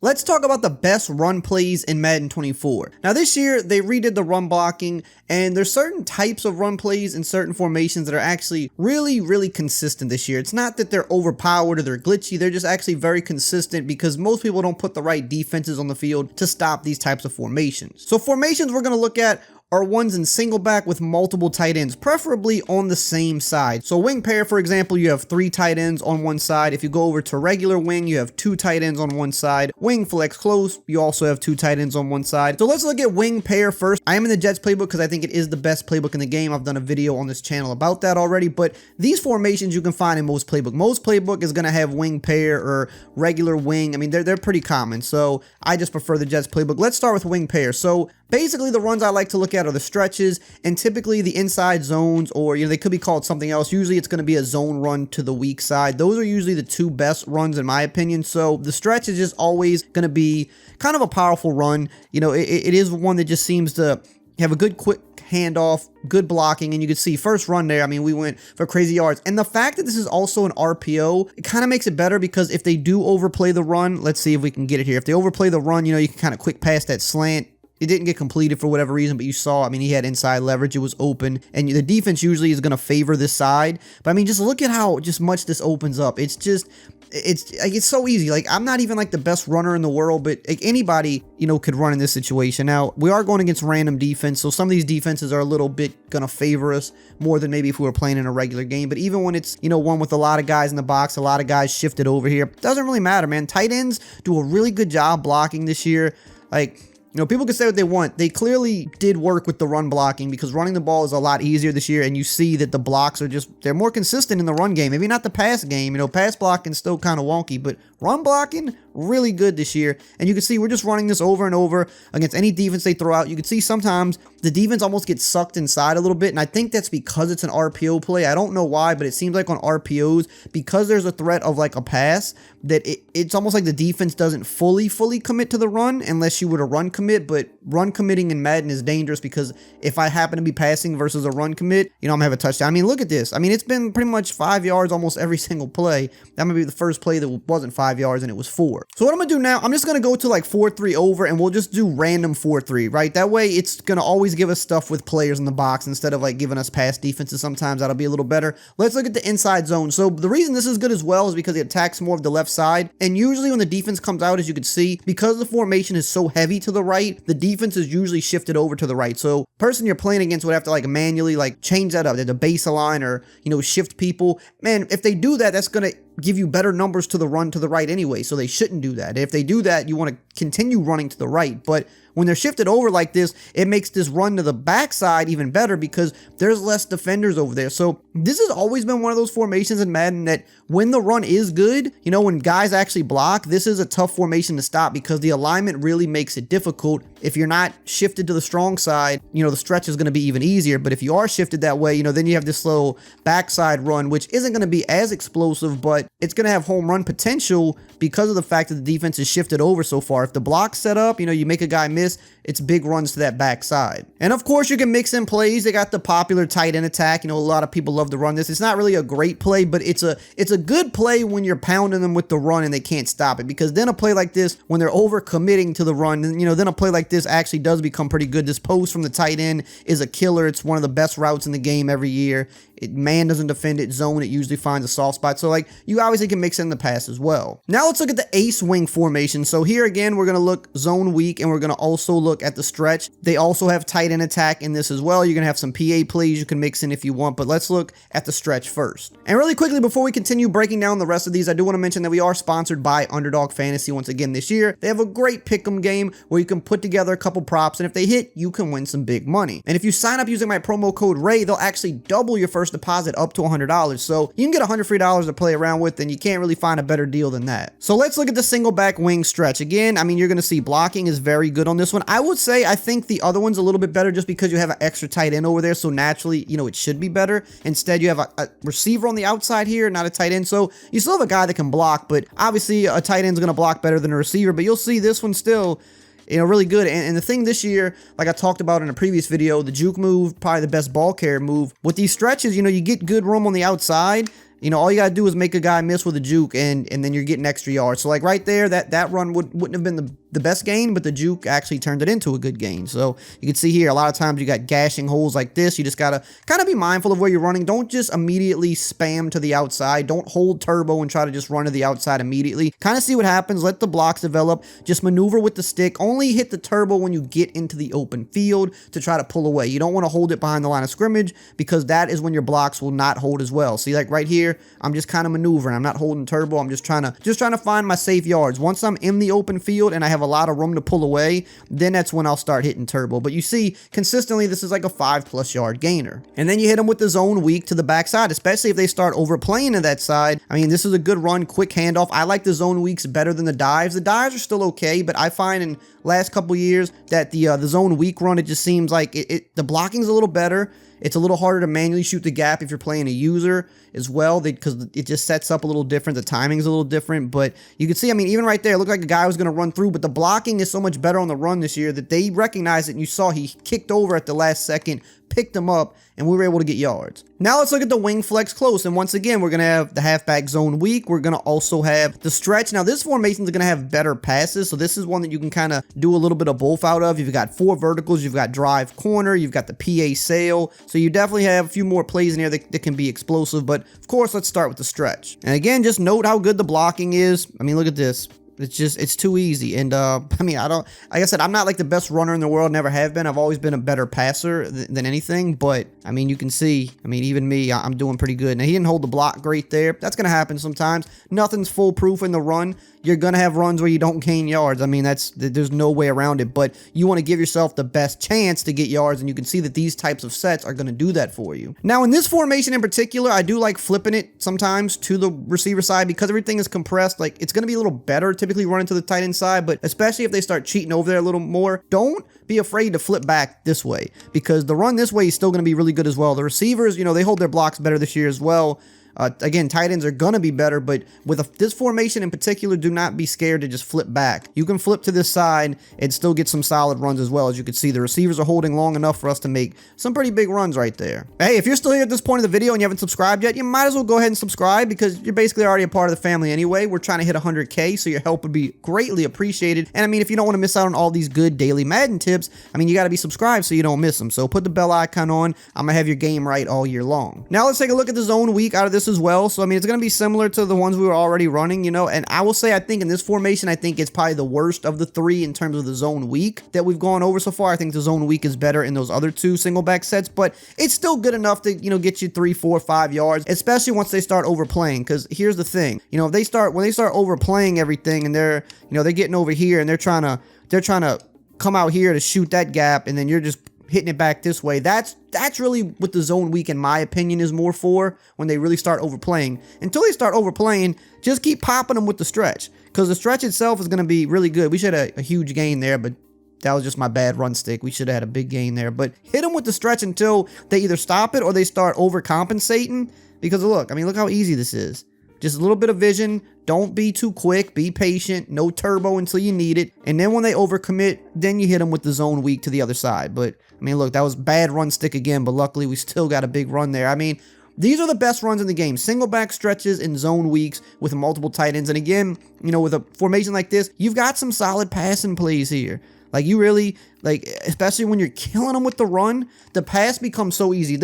Let's talk about the best run plays in Madden 24. Now this year, they redid the run blocking, and there's certain types of run plays and certain formations that are actually really consistent this year. It's not that they're overpowered or they're glitchy, they're just actually very consistent because most people don't put the right defenses on the field to stop these types of formations. So formations we're going to look at are ones in single back with multiple tight ends, preferably on the same side. So wing pair, for example, you have 3 tight ends on one side. If you go over to regular wing, you have 2 tight ends on one side. Wing flex close, you also have 2 tight ends on one side. So let's look at wing pair first. I am in the Jets playbook because I think it is the best playbook in the game. I've done a video on this channel about that already, but these formations you can find in most playbook. Most playbook is going to have wing pair or regular wing. I mean, they're pretty common, so I just prefer the Jets playbook. Let's start with wing pair. So basically, the runs I like to look at are the stretches and typically the inside zones, or they could be called something else. Usually it's going to be a zone run to the weak side. Those are usually the 2 best runs in my opinion. So the stretch is just always going to be kind of a powerful run. It is one that just seems to have a good quick handoff, good blocking, and you can see first run there, I mean, we went for crazy yards. And the fact that this is also an RPO, it kind of makes it better because if they do overplay the run, let's see if we can get it here. If they overplay the run, you can kind of quick pass that slant. It didn't get completed for whatever reason, but you saw, I mean, he had inside leverage. It was open, and the defense usually is going to favor this side. But I mean, just look at how much this opens up. It's just, it's so easy. Like, I'm not even like the best runner in the world, but like anybody, could run in this situation. Now, we are going against random defense, so some of these defenses are a little bit going to favor us more than maybe if we were playing in a regular game. But even when it's, one with a lot of guys in the box, a lot of guys shifted over here, doesn't really matter, man. Tight ends do a really good job blocking this year. Like, people can say what they want. They clearly did work with the run blocking because running the ball is a lot easier this year, and you see that the blocks are they're more consistent in the run game. Maybe not the pass game. Pass blocking is still kind of wonky, but run blocking, really good this year. And you can see we're just running this over and over against any defense they throw out. You can see sometimes the defense almost gets sucked inside a little bit, and I think that's because it's an RPO play. I don't know why, but it seems like on RPOs, because there's a threat of like a pass, that it's almost like the defense doesn't fully commit to the run unless you were to run commit. But run committing in Madden is dangerous because if I happen to be passing versus a run commit, I'm gonna have a touchdown. I mean, look at this. I mean, it's been pretty much 5 yards almost every single play. That might be the first play that wasn't 5 yards and it was 4. So what I'm gonna do now, I'm just gonna go to like 4-3 over, and we'll just do random 4-3, right? That way it's gonna always give us stuff with players in the box instead of like giving us pass defenses. Sometimes that'll be a little better. Let's look at the inside zone. So the reason this is good as well is because it attacks more of the left side, and usually when the defense comes out, as you can see, because the formation is so heavy to the right, the defense is usually shifted over to the right. So person you're playing against would have to like manually like change that up, the baseline, or shift people. Man, if they do that, that's gonna give you better numbers to the run to the right anyway, so they shouldn't do that. If they do that, you want to continue running to the right, but when they're shifted over like this, it makes this run to the backside even better because there's less defenders over there. So this has always been one of those formations in Madden that when the run is good, when guys actually block, this is a tough formation to stop because the alignment really makes it difficult. If you're not shifted to the strong side, the stretch is going to be even easier. But if you are shifted that way, then you have this slow backside run, which isn't going to be as explosive, but it's going to have home run potential because of the fact that the defense is shifted over so far. If the block's set up, you make a guy miss, it's big runs to that backside. And of course, you can mix in plays. They got the popular tight end attack. A lot of people love to run this. It's not really a great play, but it's a good play when you're pounding them with the run and they can't stop it, because then a play like this, when they're over committing to the run, then a play like this actually does become pretty good. This post from the tight end is a killer. It's one of the best routes in the game every year. Man doesn't defend it, zone, it usually finds a soft spot. So like you obviously can mix in the pass as well. Now let's look at the ace wing formation. So here again, we're going to look zone weak, and we're going to also look at the stretch. They also have tight end attack in this as well. You're going to have some PA plays you can mix in if you want, but let's look at the stretch first. And really quickly, before we continue breaking down the rest of these, I do want to mention that we are sponsored by Underdog Fantasy once again this year. They have a great pick'em game where you can put together a couple props, and if they hit, you can win some big money. And if you sign up using my promo code RAY, they'll actually double your first deposit up to $100. So you can get $100 free to play around with, and you can't really find a better deal than that. So let's look at the single back wing stretch. Again, I mean, you're going to see blocking is very good on this one. I would say I think the other one's a little bit better just because you have an extra tight end over there, so naturally, it should be better. Instead, you have a receiver on the outside here, not a tight end. So you still have a guy that can block, but obviously a tight end's going to block better than a receiver, but you'll see this one still really good. And the thing this year, like I talked about in a previous video, the juke move, probably the best ball carrier move. With these stretches, you get good room on the outside. you know, all you gotta do is make a guy miss with a juke, and then you're getting extra yards. So like right there, that run wouldn't have been the best gain, but the juke actually turned it into a good gain. So you can see here, a lot of times you got gashing holes like this. You just gotta kind of be mindful of where you're running. Don't just immediately spam to the outside. Don't hold turbo and try to just run to the outside immediately. Kind of see what happens. Let the blocks develop. Just maneuver with the stick. Only hit the turbo when you get into the open field to try to pull away. You don't want to hold it behind the line of scrimmage, because that is when your blocks will not hold as well. See, like right here, I'm just kind of maneuvering. I'm not holding turbo. I'm just trying to find my safe yards. Once I'm in the open field and I have a lot of room to pull away, then that's when I'll start hitting turbo. But you see, consistently, this is like a 5+ yard gainer. And then you hit them with the zone weak to the backside, especially if they start overplaying to that side. I mean, this is a good run, quick handoff. I like the zone weaks better than the dives. The dives are still okay, but I find in last couple years that the zone weak run, it just seems like the blocking's a little better. It's a little harder to manually shoot the gap if you're playing a user as well, because it just sets up a little different. The timing's a little different, but you can see, I mean, even right there, it looked like a guy was going to run through, but the blocking is so much better on the run this year that they recognized it, and you saw he kicked over at the last second, picked him up, and we were able to get yards. Now let's look at the wing flex close, and once again, we're going to have the halfback zone weak. We're going to also have the stretch. Now this formation is going to have better passes, so this is one that you can kind of do a little bit of both out of. You've got 4 verticals, you've got drive corner, you've got the PA sail, so you definitely have a few more plays in here that can be explosive, but of course, let's start with the stretch. And again, just note how good the blocking is. I mean, look at this. It's too easy. And I mean, like I said, I'm not like the best runner in the world, never have been. I've always been a better passer than anything, but I mean, you can see, I mean, even me, I'm doing pretty good. Now, he didn't hold the block great there. That's going to happen sometimes. Nothing's foolproof in the run. You're going to have runs where you don't gain yards. I mean, there's no way around it, but you want to give yourself the best chance to get yards, and you can see that these types of sets are going to do that for you. Now, in this formation in particular, I do like flipping it sometimes to the receiver side because everything is compressed. Like, it's going to be a little better typically running to the tight end side, but especially if they start cheating over there a little more, don't be afraid to flip back this way, because the run this way is still going to be really good as well. The receivers, you know, they hold their blocks better this year as well. Again, tight ends are going to be better, but with this formation in particular, do not be scared to just flip back. You can flip to this side and still get some solid runs as well. As you can see, the receivers are holding long enough for us to make some pretty big runs right there. Hey, if you're still here at this point of the video and you haven't subscribed yet, you might as well go ahead and subscribe, because you're basically already a part of the family anyway. We're trying to hit 100K, so your help would be greatly appreciated. And I mean, if you don't want to miss out on all these good daily Madden tips, I mean, you got to be subscribed so you don't miss them. So put the bell icon on. I'm going to have your game right all year long. Now let's take a look at the zone week out of this as well. So I mean, it's going to be similar to the ones we were already running, you know, and I will say, I think in this formation, I think it's probably the worst of the 3 in terms of the zone week that we've gone over so far. I think the zone week is better in those other 2 single back sets, but it's still good enough to, you know, get you 3, 4, 5 yards, especially once they start overplaying. Because here's the thing, you know, when they start overplaying everything, and they're, you know, they're getting over here and they're trying to come out here to shoot that gap, and then you're just hitting it back this way. That's really what the zone week, in my opinion, is more for, when they really start overplaying. Until they start overplaying, just keep popping them with the stretch, because the stretch itself is going to be really good. We should have a huge gain there, but that was just my bad run stick. We should have had a big gain there, but hit them with the stretch until they either stop it or they start overcompensating, because look, I mean, look how easy this is. Just a little bit of vision. Don't be too quick. Be patient. No turbo until you need it. And then when they overcommit, then you hit them with the zone weak to the other side. But, I mean, look, that was bad run stick again, but luckily we still got a big run there. I mean, these are the best runs in the game. Single back stretches and zone weeks with multiple tight ends. And again, you know, with a formation like this, you've got some solid passing plays here. Like, you really, like, especially when you're killing them with the run, the pass becomes so easy.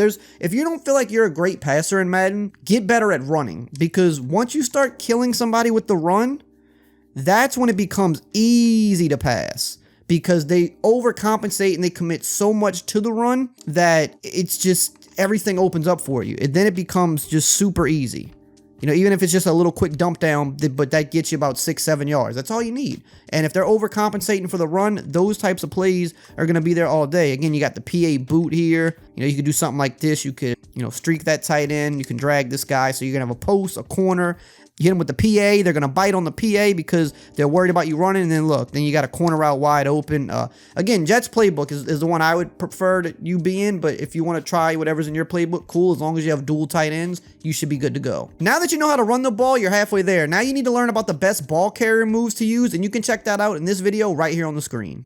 If you don't feel like you're a great passer in Madden, get better at running. Because once you start killing somebody with the run, that's when it becomes easy to pass. Because they overcompensate and they commit so much to the run that it's just, everything opens up for you. And then it becomes just super easy. You know, even if it's just a little quick dump down, but that gets you about 6, 7 yards. That's all you need. And if they're overcompensating for the run, those types of plays are going to be there all day. Again, you got the PA boot here. You know, you could do something like this. You could, you know, streak that tight end. You can drag this guy. So you're going to have a post, a corner. You hit them with the PA. They're going to bite on the PA because they're worried about you running. And then look, then you got a corner out wide open. Again, Jets playbook is the one I would prefer that you be in. But if you want to try whatever's in your playbook, cool. As long as you have dual tight ends, you should be good to go. Now that you know how to run the ball, you're halfway there. Now you need to learn about the best ball carrier moves to use. And you can check that out in this video right here on the screen.